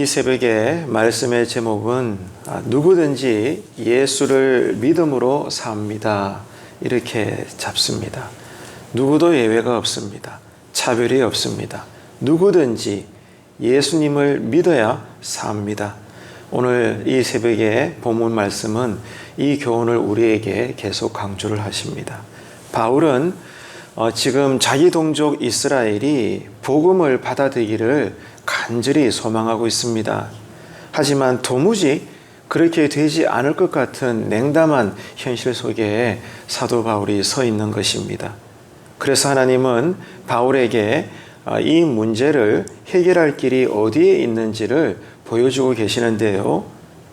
이 새벽에 말씀의 제목은 누구든지 예수를 믿음으로 삽니다. 이렇게 잡습니다. 누구도 예외가 없습니다. 차별이 없습니다. 누구든지 예수님을 믿어야 삽니다. 오늘 이 새벽에 본문 말씀은 이 교훈을 우리에게 계속 강조를 하십니다. 바울은 지금 자기 동족 이스라엘이 복음을 받아들이기를 간절히 소망하고 있습니다. 하지만 도무지 그렇게 되지 않을 것 같은 냉담한 현실 속에 사도 바울이 서 있는 것입니다. 그래서 하나님은 바울에게 이 문제를 해결할 길이 어디에 있는지를 보여주고 계시는데요.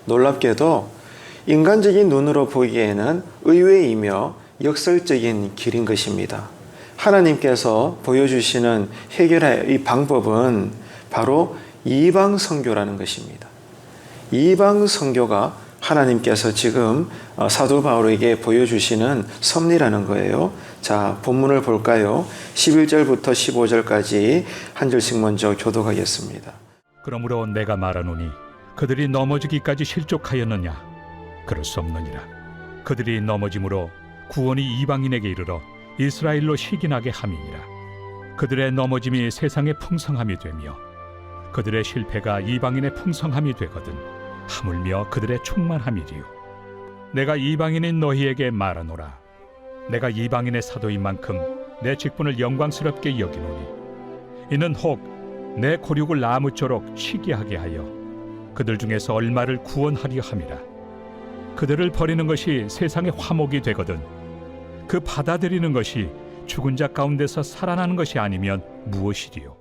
놀랍게도 인간적인 눈으로 보기에는 의외이며 역설적인 길인 것입니다. 하나님께서 보여주시는 해결의 이 방법은 바로 이방 선교라는 것입니다. 이방 선교가 하나님께서 지금 사도 바울에게 보여주시는 섭리라는 거예요. 자, 본문을 볼까요? 11절부터 15절까지 한 절씩 먼저 교독하겠습니다. 그러므로 내가 말하노니 그들이 넘어지기까지 실족하였느냐? 그럴 수 없느니라. 그들이 넘어짐으로 구원이 이방인에게 이르러 이스라엘로 시기나게 함이니라. 그들의 넘어짐이 세상의 풍성함이 되며 그들의 실패가 이방인의 풍성함이 되거든 하물며 그들의 충만함이리요. 내가 이방인인 너희에게 말하노라. 내가 이방인의 사도인 만큼 내 직분을 영광스럽게 여기노니 이는 혹 내 고륙을 나무쪼록 시기하게 하여 그들 중에서 얼마를 구원하려 함이라. 그들을 버리는 것이 세상의 화목이 되거든 그 받아들이는 것이 죽은 자 가운데서 살아나는 것이 아니면 무엇이리요.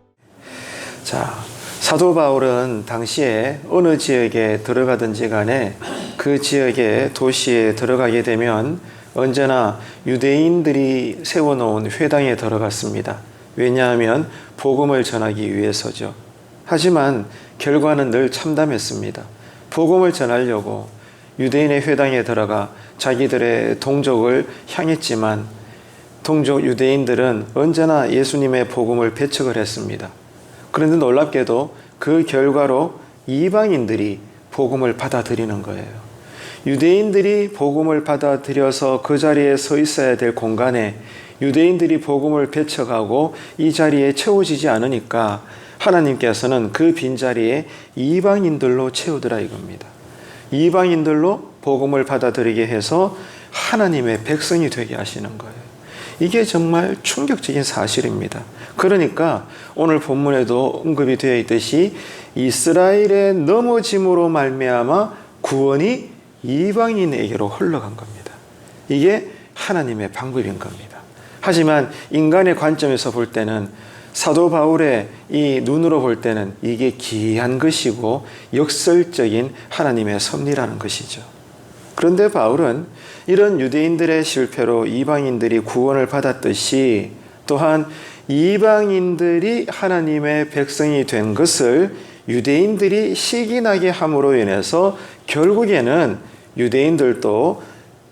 자, 사도 바울은 당시에 어느 지역에 들어가든지 간에 그 지역의 도시에 들어가게 되면 언제나 유대인들이 세워놓은 회당에 들어갔습니다. 왜냐하면 복음을 전하기 위해서죠. 하지만 결과는 늘 참담했습니다. 복음을 전하려고 유대인의 회당에 들어가 자기들의 동족을 향했지만 동족 유대인들은 언제나 예수님의 복음을 배척을 했습니다. 그런데 놀랍게도 그 결과로 이방인들이 복음을 받아들이는 거예요. 유대인들이 복음을 받아들여서 그 자리에 서 있어야 될 공간에 유대인들이 복음을 배척하고 이 자리에 채워지지 않으니까 하나님께서는 그 빈자리에 이방인들로 채우더라 이겁니다. 이방인들로 복음을 받아들이게 해서 하나님의 백성이 되게 하시는 거예요. 이게 정말 충격적인 사실입니다. 그러니까 오늘 본문에도 언급이 되어 있듯이 이스라엘의 넘어짐으로 말미암아 구원이 이방인에게로 흘러간 겁니다. 이게 하나님의 방법인 겁니다. 하지만 인간의 관점에서 볼 때는 사도 바울의 이 눈으로 볼 때는 이게 기이한 것이고 역설적인 하나님의 섭리라는 것이죠. 그런데 바울은 이런 유대인들의 실패로 이방인들이 구원을 받았듯이 또한 이방인들이 하나님의 백성이 된 것을 유대인들이 시기나게 함으로 인해서 결국에는 유대인들도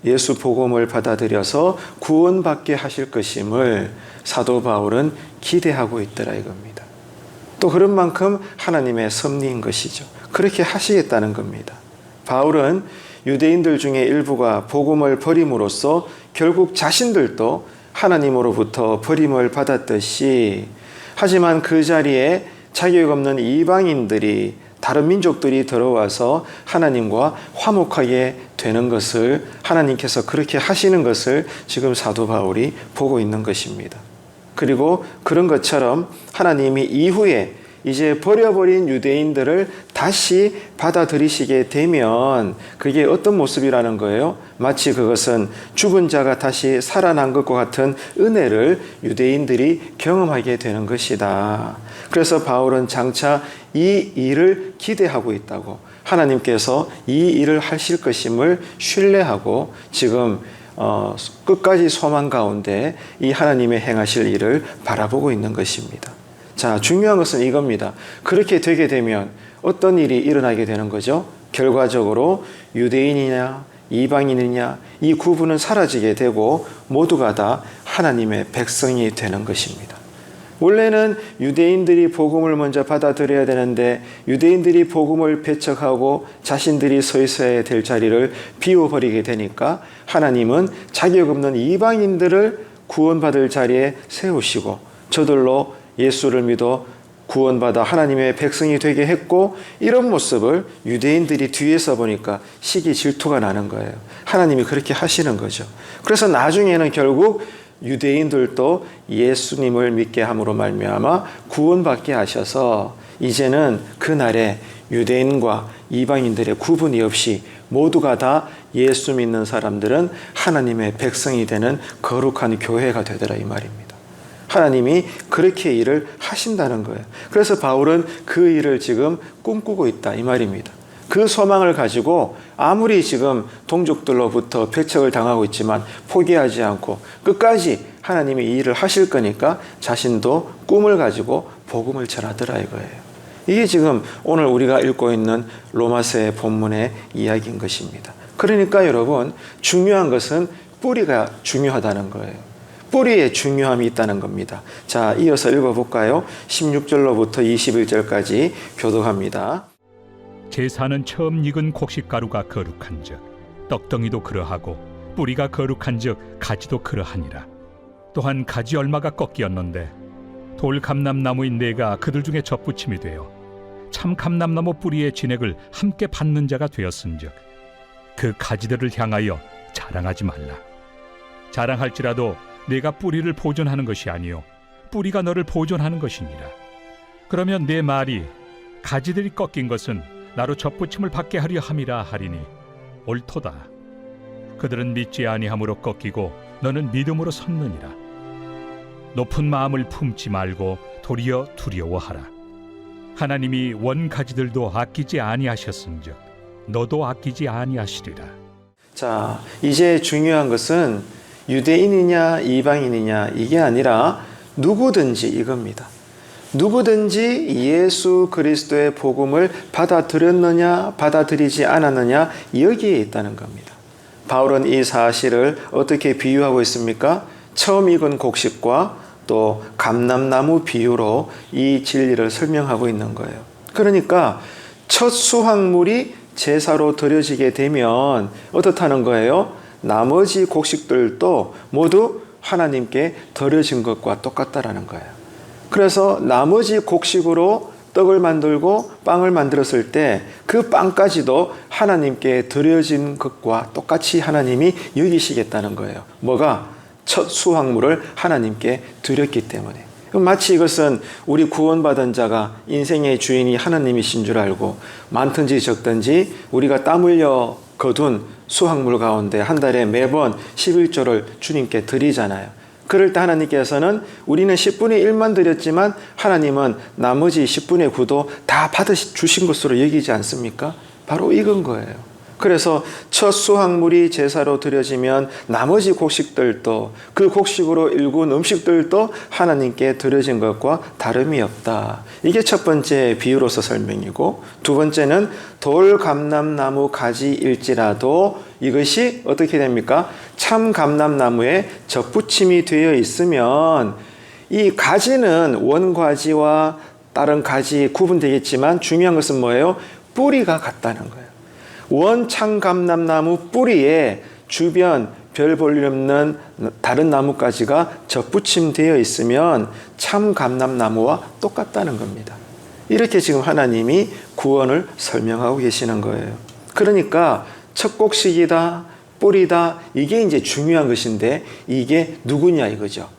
예수 복음을 받아들여서 구원받게 하실 것임을 사도 바울은 기대하고 있더라 이겁니다. 또 그런 만큼 하나님의 섭리인 것이죠. 그렇게 하시겠다는 겁니다. 바울은 유대인들 중에 일부가 복음을 버림으로써 결국 자신들도 하나님으로부터 버림을 받았듯이 하지만 그 자리에 자격 없는 이방인들이 다른 민족들이 들어와서 하나님과 화목하게 되는 것을 하나님께서 그렇게 하시는 것을 지금 사도 바울이 보고 있는 것입니다. 그리고 그런 것처럼 하나님이 이후에 이제 버려버린 유대인들을 다시 받아들이시게 되면 그게 어떤 모습이라는 거예요? 마치 그것은 죽은 자가 다시 살아난 것과 같은 은혜를 유대인들이 경험하게 되는 것이다. 그래서 바울은 장차 이 일을 기대하고 있다고, 하나님께서 이 일을 하실 것임을 신뢰하고 지금 끝까지 소망 가운데 이 하나님의 행하실 일을 바라보고 있는 것입니다. 자, 중요한 것은 이겁니다. 그렇게 되게 되면 어떤 일이 일어나게 되는 거죠? 결과적으로 유대인이냐 이방인이냐 이 구분은 사라지게 되고 모두가 다 하나님의 백성이 되는 것입니다. 원래는 유대인들이 복음을 먼저 받아들여야 되는데 유대인들이 복음을 배척하고 자신들이 서 있어야 될 자리를 비워버리게 되니까 하나님은 자격 없는 이방인들을 구원받을 자리에 세우시고 저들로 예수를 믿어 구원받아 하나님의 백성이 되게 했고, 이런 모습을 유대인들이 뒤에서 보니까 시기 질투가 나는 거예요. 하나님이 그렇게 하시는 거죠. 그래서 나중에는 결국 유대인들도 예수님을 믿게 함으로 말미암아 구원받게 하셔서 이제는 그날에 유대인과 이방인들의 구분이 없이 모두가 다 예수 믿는 사람들은 하나님의 백성이 되는 거룩한 교회가 되더라 이 말입니다. 하나님이 그렇게 일을 하신다는 거예요. 그래서 바울은 그 일을 지금 꿈꾸고 있다 이 말입니다. 그 소망을 가지고 아무리 지금 동족들로부터 배척을 당하고 있지만 포기하지 않고 끝까지 하나님이 이 일을 하실 거니까 자신도 꿈을 가지고 복음을 전하더라 이거예요. 이게 지금 오늘 우리가 읽고 있는 로마서의 본문의 이야기인 것입니다. 그러니까 여러분, 중요한 것은 뿌리가 중요하다는 거예요. 뿌리에 중요함이 있다는 겁니다. 자, 이어서 읽어볼까요? 16절로부터 21절까지 교독합니다. 제사는 처음 익은 곡식가루가 거룩한즉 떡덩이도 그러하고 뿌리가 거룩한즉 가지도 그러하니라. 또한 가지 얼마가 꺾이었는데 돌 감람나무인 내가 그들 중에 접붙임이 되어 참 감람나무 뿌리의 진액을 함께 받는 자가 되었은즉 그 가지들을 향하여 자랑하지 말라. 자랑할지라도 내가 뿌리를 보존하는 것이 아니요 뿌리가 너를 보존하는 것이니라. 그러면 내 말이 가지들이 꺾인 것은 나로 접붙임을 받게 하려 함이라 하리니 옳도다. 그들은 믿지 아니함으로 꺾이고 너는 믿음으로 섰느니라. 높은 마음을 품지 말고 도리어 두려워하라. 하나님이 원 가지들도 아끼지 아니하셨은즉 너도 아끼지 아니하시리라. 자, 이제 중요한 것은 유대인이냐 이방인이냐 이게 아니라 누구든지 이겁니다. 누구든지 예수 그리스도의 복음을 받아들였느냐 받아들이지 않았느냐 여기에 있다는 겁니다. 바울은 이 사실을 어떻게 비유하고 있습니까? 처음 익은 곡식과 또 감람나무 비유로 이 진리를 설명하고 있는 거예요. 그러니까 첫 수확물이 제사로 드려지게 되면 어떻다는 거예요? 나머지 곡식들도 모두 하나님께 드려진 것과 똑같다라는 거예요. 그래서 나머지 곡식으로 떡을 만들고 빵을 만들었을 때 그 빵까지도 하나님께 드려진 것과 똑같이 하나님이 여기시겠다는 거예요. 뭐가? 첫 수확물을 하나님께 드렸기 때문에. 마치 이것은 우리 구원받은 자가 인생의 주인이 하나님이신 줄 알고 많든지 적든지 우리가 땀 흘려 거둔 수확물 가운데 한 달에 매번 11조를 주님께 드리잖아요. 그럴 때 하나님께서는 우리는 10분의 1만 드렸지만 하나님은 나머지 10분의 9도 다 받아주신 것으로 여기지 않습니까? 바로 이건 거예요. 그래서 첫 수확물이 제사로 드려지면 나머지 곡식들도 그 곡식으로 일군 음식들도 하나님께 드려진 것과 다름이 없다. 이게 첫 번째 비유로서 설명이고, 두 번째는 돌 감람나무 가지일지라도 이것이 어떻게 됩니까? 참 감람나무에 접붙임이 되어 있으면 이 가지는 원가지와 다른 가지 구분되겠지만 중요한 것은 뭐예요? 뿌리가 같다는 거예요. 원 참감람나무 뿌리에 주변 별 볼일 없는 다른 나뭇가지가 접붙임되어 있으면 참감람나무와 똑같다는 겁니다. 이렇게 지금 하나님이 구원을 설명하고 계시는 거예요. 그러니까 첫 곡식이다, 뿌리다, 이게 이제 중요한 것인데 이게 누구냐 이거죠.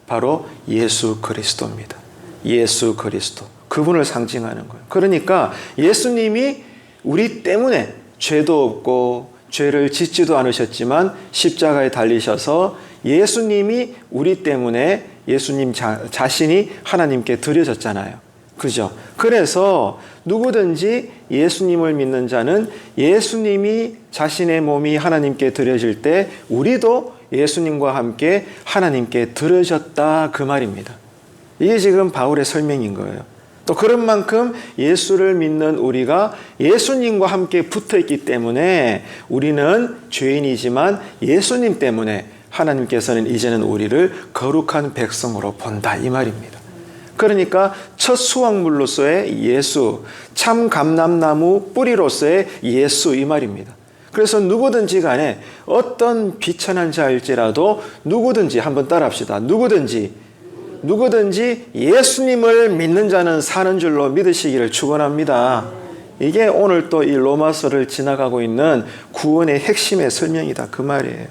바로 예수 그리스도입니다. 예수 그리스도. 그분을 상징하는 거예요. 그러니까 예수님이 우리 때문에 죄도 없고 죄를 짓지도 않으셨지만 십자가에 달리셔서 예수님이 우리 때문에 예수님 자신이 하나님께 드려졌잖아요. 그죠? 그래서 누구든지 예수님을 믿는 자는 예수님이 자신의 몸이 하나님께 드려질 때 우리도 예수님과 함께 하나님께 드려졌다 그 말입니다. 이게 지금 바울의 설명인 거예요. 또 그런 만큼 예수를 믿는 우리가 예수님과 함께 붙어있기 때문에 우리는 죄인이지만 예수님 때문에 하나님께서는 이제는 우리를 거룩한 백성으로 본다 이 말입니다. 그러니까 첫 수확물로서의 예수, 참 감람나무 뿌리로서의 예수 이 말입니다. 그래서 누구든지 간에 어떤 비천한 자일지라도 누구든지 한번 따라합시다. 누구든지 예수님을 믿는 자는 사는 줄로 믿으시기를 축원합니다. 이게 오늘 또 이 로마서를 지나가고 있는 구원의 핵심의 설명이다 그 말이에요.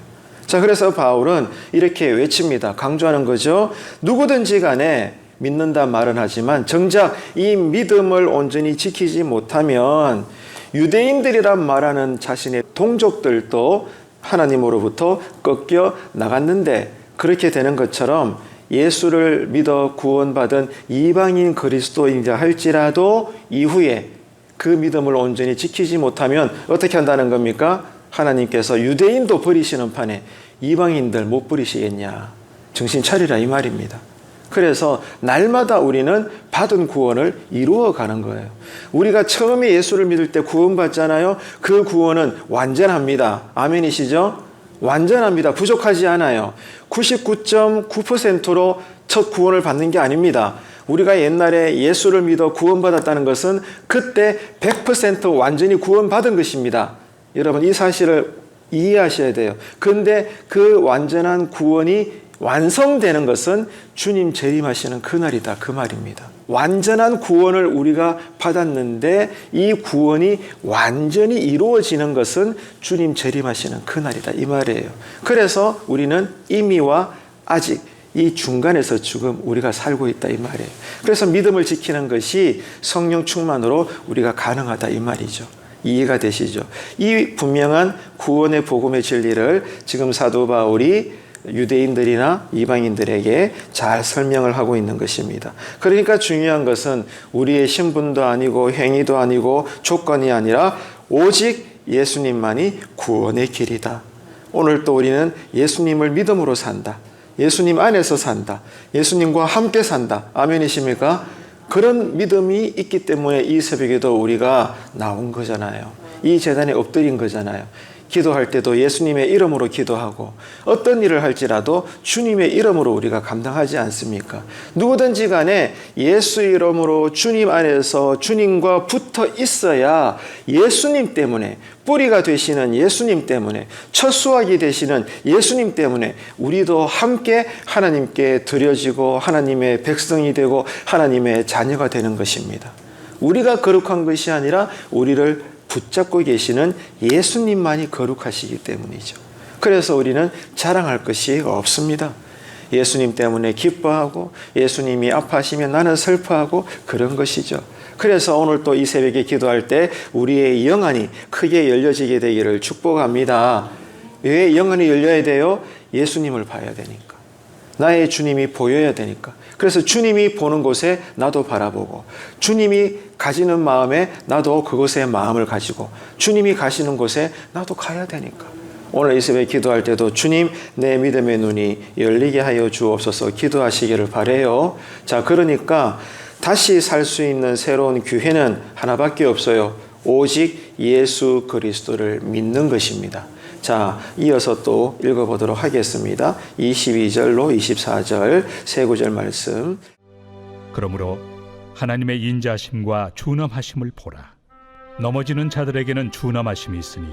자, 그래서 바울은 이렇게 외칩니다. 강조하는 거죠. 누구든지 간에 믿는다 말은 하지만 정작 이 믿음을 온전히 지키지 못하면 유대인들이란 말하는 자신의 동족들도 하나님으로부터 꺾여 나갔는데 그렇게 되는 것처럼 예수를 믿어 구원받은 이방인 그리스도인이라 할지라도 이후에 그 믿음을 온전히 지키지 못하면 어떻게 한다는 겁니까? 하나님께서 유대인도 버리시는 판에 이방인들 못 버리시겠냐. 정신 차리라 이 말입니다. 그래서 날마다 우리는 받은 구원을 이루어 가는 거예요. 우리가 처음에 예수를 믿을 때 구원받잖아요. 그 구원은 완전합니다. 아멘이시죠? 완전합니다. 부족하지 않아요. 99.9%로 첫 구원을 받는 게 아닙니다. 우리가 옛날에 예수를 믿어 구원받았다는 것은 그때 100% 완전히 구원받은 것입니다. 여러분 이 사실을 이해하셔야 돼요. 그런데 그 완전한 구원이 완성되는 것은 주님 재림하시는 그날이다 그 말입니다. 완전한 구원을 우리가 받았는데 이 구원이 완전히 이루어지는 것은 주님 재림하시는 그날이다 이 말이에요. 그래서 우리는 이미와 아직 이 중간에서 지금 우리가 살고 있다 이 말이에요. 그래서 믿음을 지키는 것이 성령 충만으로 우리가 가능하다 이 말이죠. 이해가 되시죠? 이 분명한 구원의 복음의 진리를 지금 사도 바울이 유대인들이나 이방인들에게 잘 설명을 하고 있는 것입니다. 그러니까 중요한 것은 우리의 신분도 아니고 행위도 아니고 조건이 아니라 오직 예수님만이 구원의 길이다. 오늘 또 우리는 예수님을 믿음으로 산다. 예수님 안에서 산다. 예수님과 함께 산다. 아멘이십니까? 그런 믿음이 있기 때문에 이 새벽에도 우리가 나온 거잖아요. 이 제단에 엎드린 거잖아요. 기도할 때도 예수님의 이름으로 기도하고 어떤 일을 할지라도 주님의 이름으로 우리가 감당하지 않습니까? 누구든지 간에 예수 이름으로 주님 안에서 주님과 붙어 있어야 예수님 때문에 뿌리가 되시는 예수님 때문에 첫 수확이 되시는 예수님 때문에 우리도 함께 하나님께 드려지고 하나님의 백성이 되고 하나님의 자녀가 되는 것입니다. 우리가 거룩한 것이 아니라 우리를 붙잡고 계시는 예수님만이 거룩하시기 때문이죠. 그래서 우리는 자랑할 것이 없습니다. 예수님 때문에 기뻐하고 예수님이 아파하시면 나는 슬퍼하고 그런 것이죠. 그래서 오늘 또 이 새벽에 기도할 때 우리의 영안이 크게 열려지게 되기를 축복합니다. 왜 영안이 열려야 돼요? 예수님을 봐야 되니까. 나의 주님이 보여야 되니까. 그래서 주님이 보는 곳에 나도 바라보고 주님이 가지는 마음에 나도 그곳에 마음을 가지고 주님이 가시는 곳에 나도 가야 되니까. 오늘 이 새벽에 기도할 때도 주님 내 믿음의 눈이 열리게 하여 주옵소서 기도하시기를 바라요. 자, 그러니까 다시 살 수 있는 새로운 기회는 하나밖에 없어요. 오직 예수 그리스도를 믿는 것입니다. 자, 이어서 또 읽어보도록 하겠습니다. 22절로 24절 세 구절 말씀. 그러므로 하나님의 인자하심과 준엄하심을 보라. 넘어지는 자들에게는 준엄하심이 있으니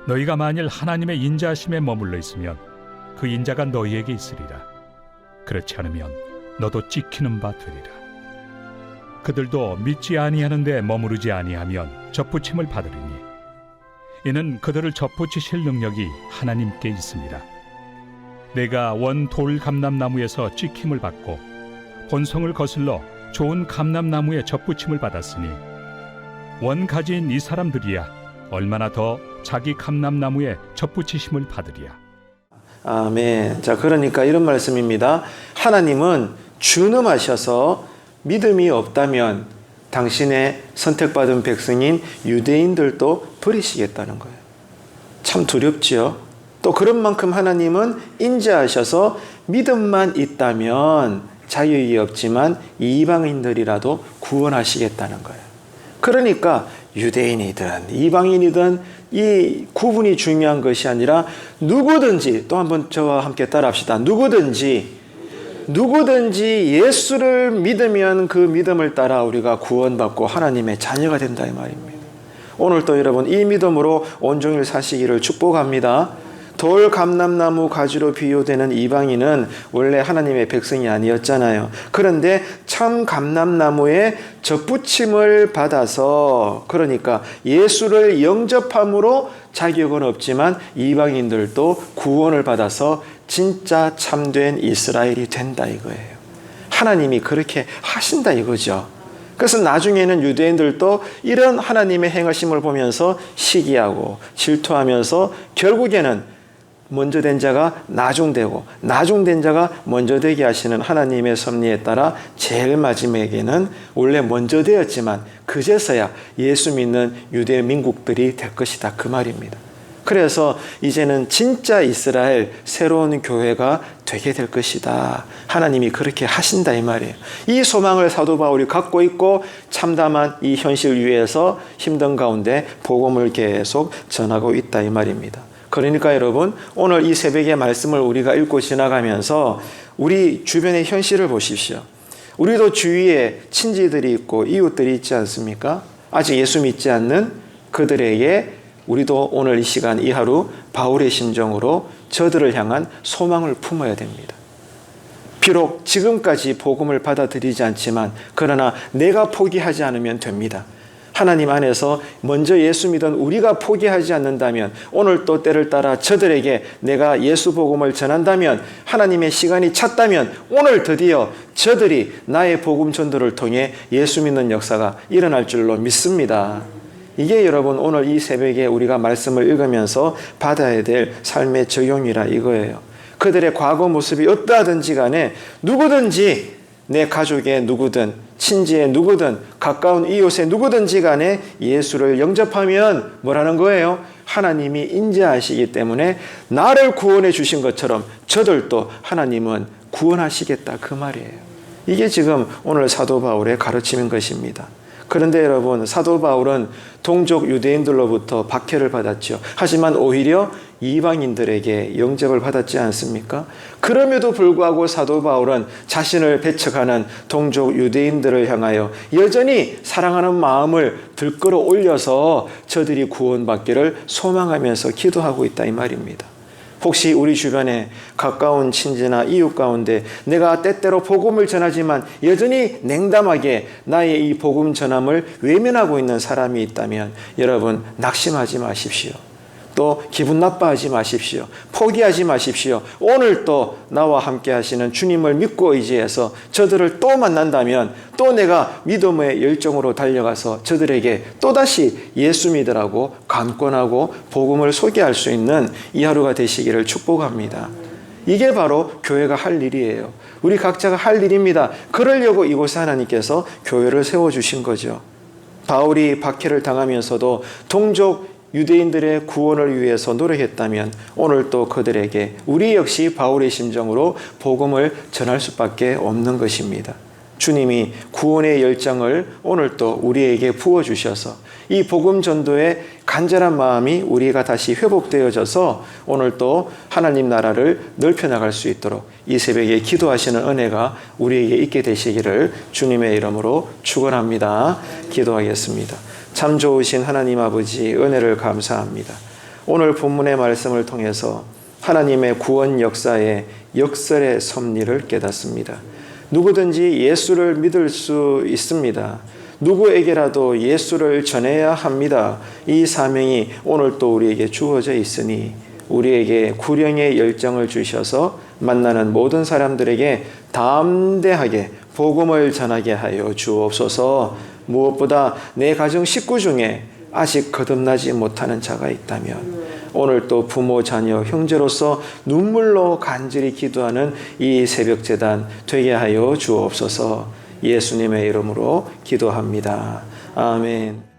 너희가 만일 하나님의 인자하심에 머물러 있으면 그 인자가 너희에게 있으리라. 그렇지 않으면 너도 찍히는 바 되리라. 그들도 믿지 아니하는데 머무르지 아니하면 접붙임을 받으리니 이는 그들을 접붙이실 능력이 하나님께 있습니다. 내가 원 돌 감람나무에서 찍힘을 받고 본성을 거슬러 좋은 감람나무에 접붙임을 받았으니 원 가지인 이 사람들이야 얼마나 더 자기 감람나무에 접붙이심을 받으리야. 아멘. 자, 그러니까 이런 말씀입니다. 하나님은 준엄하셔서 믿음이 없다면 당신의 선택받은 백성인 유대인들도 버리시겠다는 거예요. 참 두렵지요. 또 그런 만큼 하나님은 인자하셔서 믿음만 있다면 자유이 없지만 이방인들이라도 구원하시겠다는 거예요. 그러니까 유대인이든 이방인이든 이 구분이 중요한 것이 아니라 누구든지, 또 한번 저와 함께 따라합시다. 누구든지 누구든지 예수를 믿으면 그 믿음을 따라 우리가 구원받고 하나님의 자녀가 된다 이 말입니다. 오늘도 여러분 이 믿음으로 온종일 사시기를 축복합니다. 돌 감람나무 가지로 비유되는 이방인은 원래 하나님의 백성이 아니었잖아요. 그런데 참 감람나무에 접붙임을 받아서, 그러니까 예수를 영접함으로 자격은 없지만 이방인들도 구원을 받아서 진짜 참된 이스라엘이 된다 이거예요. 하나님이 그렇게 하신다 이거죠. 그래서 나중에는 유대인들도 이런 하나님의 행하심을 보면서 시기하고 질투하면서 결국에는 먼저 된 자가 나중되고 나중된 자가 먼저 되게 하시는 하나님의 섭리에 따라 제일 마지막에는 원래 먼저 되었지만 그제서야 예수 믿는 유대 민국들이 될 것이다 그 말입니다. 그래서 이제는 진짜 이스라엘 새로운 교회가 되게 될 것이다. 하나님이 그렇게 하신다 이 말이에요. 이 소망을 사도 바울이 갖고 있고 참담한 이 현실 위에서 힘든 가운데 복음을 계속 전하고 있다 이 말입니다. 그러니까 여러분 오늘 이 새벽의 말씀을 우리가 읽고 지나가면서 우리 주변의 현실을 보십시오. 우리도 주위에 친지들이 있고 이웃들이 있지 않습니까? 아직 예수 믿지 않는 그들에게 우리도 오늘 이 시간 이 하루 바울의 심정으로 저들을 향한 소망을 품어야 됩니다. 비록 지금까지 복음을 받아들이지 않지만 그러나 내가 포기하지 않으면 됩니다. 하나님 안에서 먼저 예수 믿은 우리가 포기하지 않는다면 오늘 또 때를 따라 저들에게 내가 예수 복음을 전한다면 하나님의 시간이 찼다면 오늘 드디어 저들이 나의 복음 전도를 통해 예수 믿는 역사가 일어날 줄로 믿습니다. 이게 여러분 오늘 이 새벽에 우리가 말씀을 읽으면서 받아야 될 삶의 적용이라 이거예요. 그들의 과거 모습이 어떠하든지 간에 누구든지 내 가족의 누구든 친지의 누구든 가까운 이웃의 누구든지 간에 예수를 영접하면 뭐라는 거예요? 하나님이 인자하시기 때문에 나를 구원해 주신 것처럼 저들도 하나님은 구원하시겠다 그 말이에요. 이게 지금 오늘 사도 바울의 가르침인 것입니다. 그런데 여러분 사도 바울은 동족 유대인들로부터 박해를 받았죠. 하지만 오히려 이방인들에게 영접을 받았지 않습니까? 그럼에도 불구하고 사도 바울은 자신을 배척하는 동족 유대인들을 향하여 여전히 사랑하는 마음을 들끓어 올려서 저들이 구원받기를 소망하면서 기도하고 있다 이 말입니다. 혹시 우리 주변에 가까운 친지나 이웃 가운데 내가 때때로 복음을 전하지만 여전히 냉담하게 나의 이 복음 전함을 외면하고 있는 사람이 있다면 여러분 낙심하지 마십시오. 또 기분 나빠하지 마십시오. 포기하지 마십시오. 오늘 또 나와 함께 하시는 주님을 믿고 의지해서 저들을 또 만난다면 또 내가 믿음의 열정으로 달려가서 저들에게 또다시 예수 믿으라고 간권하고 복음을 소개할 수 있는 이 하루가 되시기를 축복합니다. 이게 바로 교회가 할 일이에요. 우리 각자가 할 일입니다. 그러려고 이곳에 하나님께서 교회를 세워주신 거죠. 바울이 박해를 당하면서도 동족 유대인들의 구원을 위해서 노력했다면 오늘 또 그들에게 우리 역시 바울의 심정으로 복음을 전할 수밖에 없는 것입니다. 주님이 구원의 열정을 오늘 또 우리에게 부어주셔서 이 복음 전도의 간절한 마음이 우리가 다시 회복되어져서 오늘 또 하나님 나라를 넓혀나갈 수 있도록 이 새벽에 기도하시는 은혜가 우리에게 있게 되시기를 주님의 이름으로 축원합니다. 기도하겠습니다. 참 좋으신 하나님 아버지 은혜를 감사합니다. 오늘 본문의 말씀을 통해서 하나님의 구원 역사의 역설의 섭리를 깨닫습니다. 누구든지 예수를 믿을 수 있습니다. 누구에게라도 예수를 전해야 합니다. 이 사명이 오늘 또 우리에게 주어져 있으니 우리에게 구령의 열정을 주셔서 만나는 모든 사람들에게 담대하게 복음을 전하게 하여 주옵소서. 무엇보다 내 가정 식구 중에 아직 거듭나지 못하는 자가 있다면 오늘 또 부모, 자녀, 형제로서 눈물로 간절히 기도하는 이 새벽 제단 되게 하여 주옵소서. 예수님의 이름으로 기도합니다. 아멘.